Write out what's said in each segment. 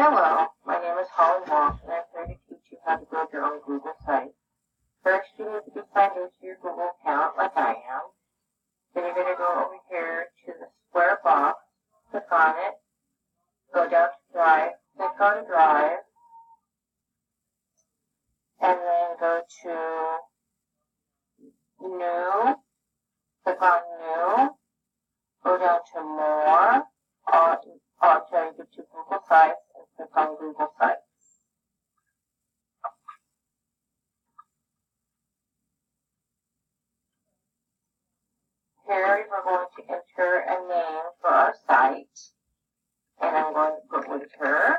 Hello, my name is Holly Walsh, and I'm here to teach you how to build your own Google site. First, you need to be signed into your Google account, like I am. Then you're going to go over here to the square box, click on it, go down to Drive, click on Drive, and then go to New, click on New, go down to More, until you get to Google Sites, and click on Google Sites. Here we're going to enter a name for our site, and I'm going to put Winter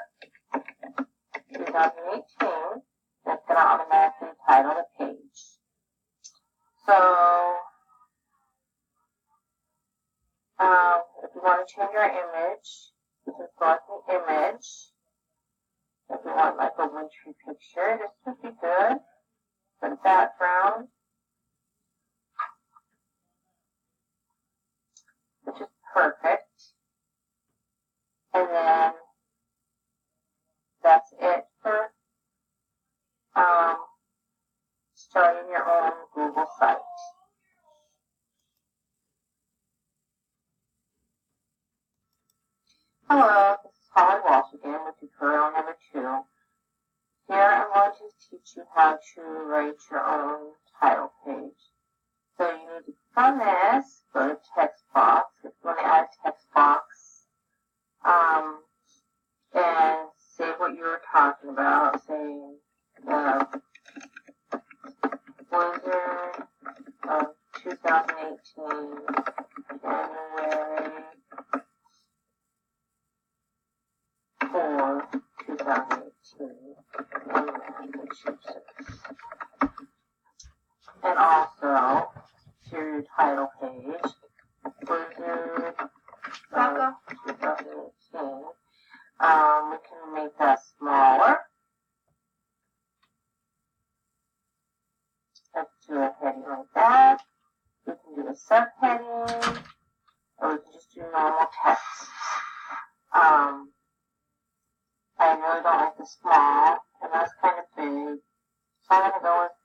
2018. That's going to automatically title the page. So, if you want to change your image, you can select an image. If you want like a wintry picture, this would be good for the background, which is perfect. And then that's it for starting your own Google site. Hello, this is Holly Walsh again with tutorial number 2. Here I'm going to teach you how to write your own title page. So you need to click on this, go to text box, if you want to add a text box, and say what you were talking about, saying the Blizzard of 2018, January 4, 2018, in Massachusetts. And also, to your title page, Blizzard of 2018. We can make that smaller. Let's do a heading like that. We can do a subheading, or we can just do normal text. I really don't like the small, and that's kind of big, so I'm going to go with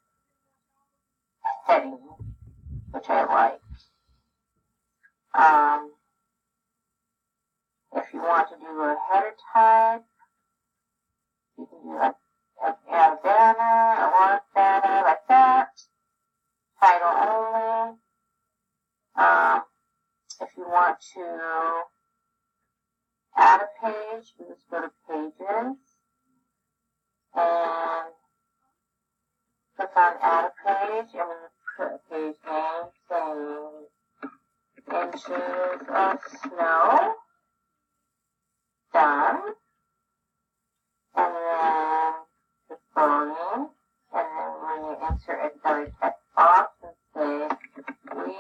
a heading, which I like. If you want to do a header type, you can do like add a banner, a large banner, like that. Title only. If you want to add a page, you just go to Pages and click on Add a Page, and we put a page name saying Inches of Snow. Done. And then the voting, and then when you insert another text box and say, we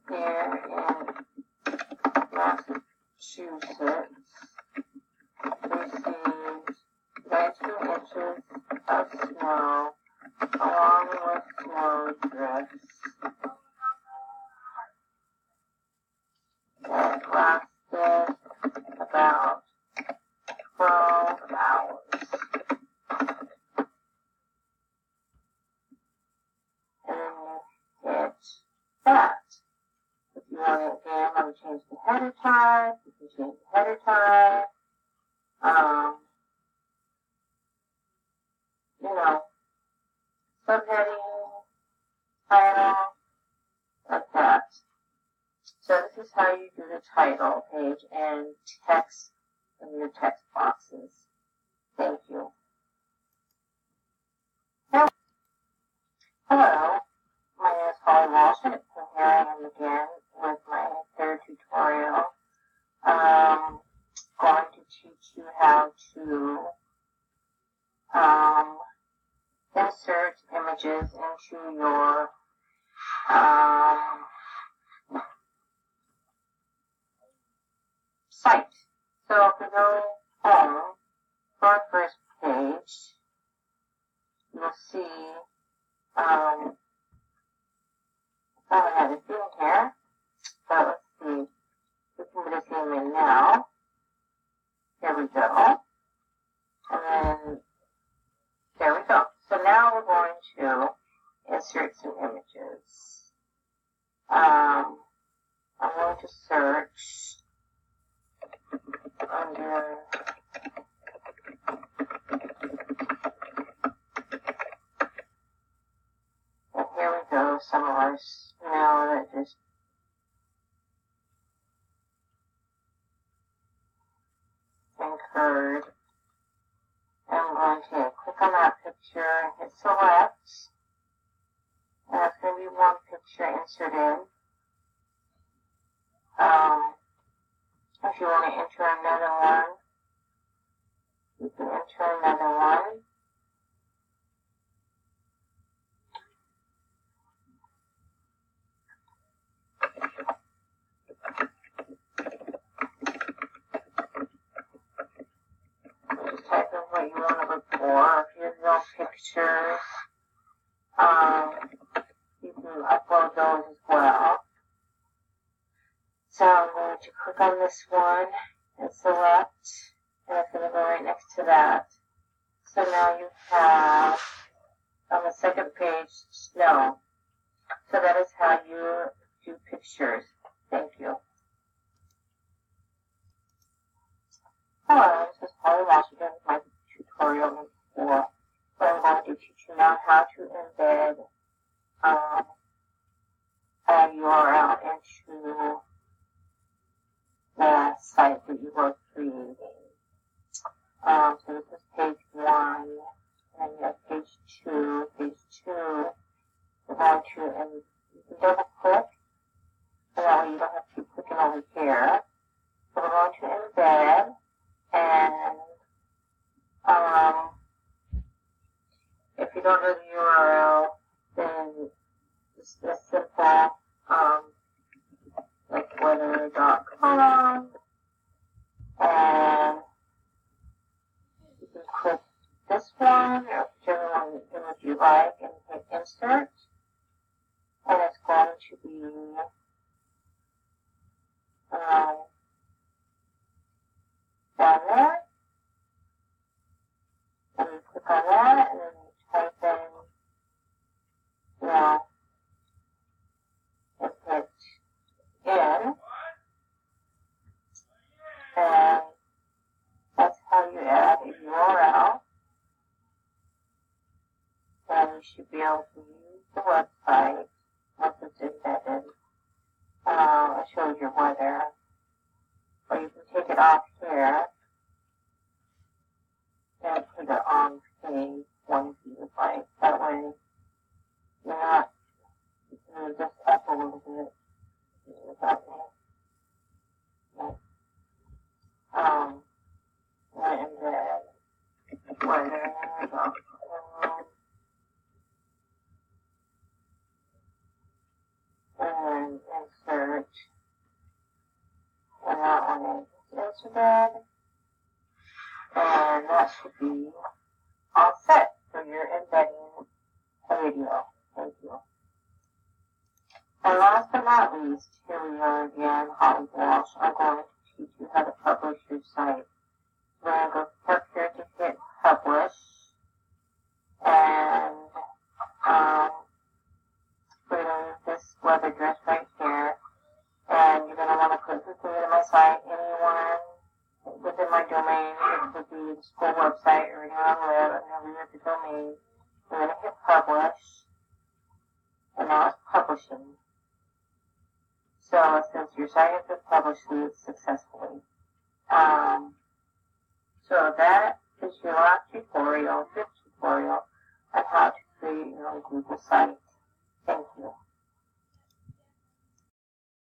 here in Massachusetts received 19 inches of snow along with snow drifts that lasted about 12 hours. And then you hit that. If you want it again, I would change the header type. You can change the header type. Subheading, title, like that. So this is how you do the title page and text in your text boxes. Thank you. Hello, my name is Holly Walsh, and here I am again with my third tutorial. Going to teach you how to insert images into your site. So if we go home to our first page, you'll see I have a theme here. So let's see. We can put a theme in now. Here we go. under and here we go, some of our snow that just incurred. I'm going to click on that picture and hit select. And that's going to be one picture inserted. If you want to enter another one, you can enter another one. Just type in what you want to look for. If you have your own pictures, you can upload those as well. So I'm going to click on this one and select, and it's going to go right next to that. So now you have, on the second page, snow. So that is how you do pictures. Thank you. Hello, this is Holly Washington with my tutorial number 4. So I'm going to teach you now how to embed a URL into the site that you are creating. So this is page 1, and you have page 2. Page 2, you're going to, and you can double click, so that way you don't have to keep clicking over here. So we're going to embed, and if you don't know the URL, then it's a simple, like weather.com, and you can click this one, or whichever one image you like, and hit insert, and it's going to be, down there, and you click on that, and then you type in, and hit in, and that's how you add a URL, and you should be able to use the website once it's embedded. It shows your weather, or you can take it off here and put it on page 1 if you would like. That way you're not, you can just up a little bit without me. And then weather.com. And insert, and that one is inserted, and that should be all set for your embedding a video. Thank you. And last but not least, here we are again, Holly Walsh. I'm going to teach you how to publish your site. We're going to go up here to hit publish, and we're going to use this web address right here, and you're going to want to put this into my site, anyone within my domain. It could be the school website or anywhere I live, and then we have the domain. We're going to hit publish, and now it's publishing. So it says your site has been published successfully. So that is your last tutorial, fifth tutorial, on how to create your own Google site. Thank you.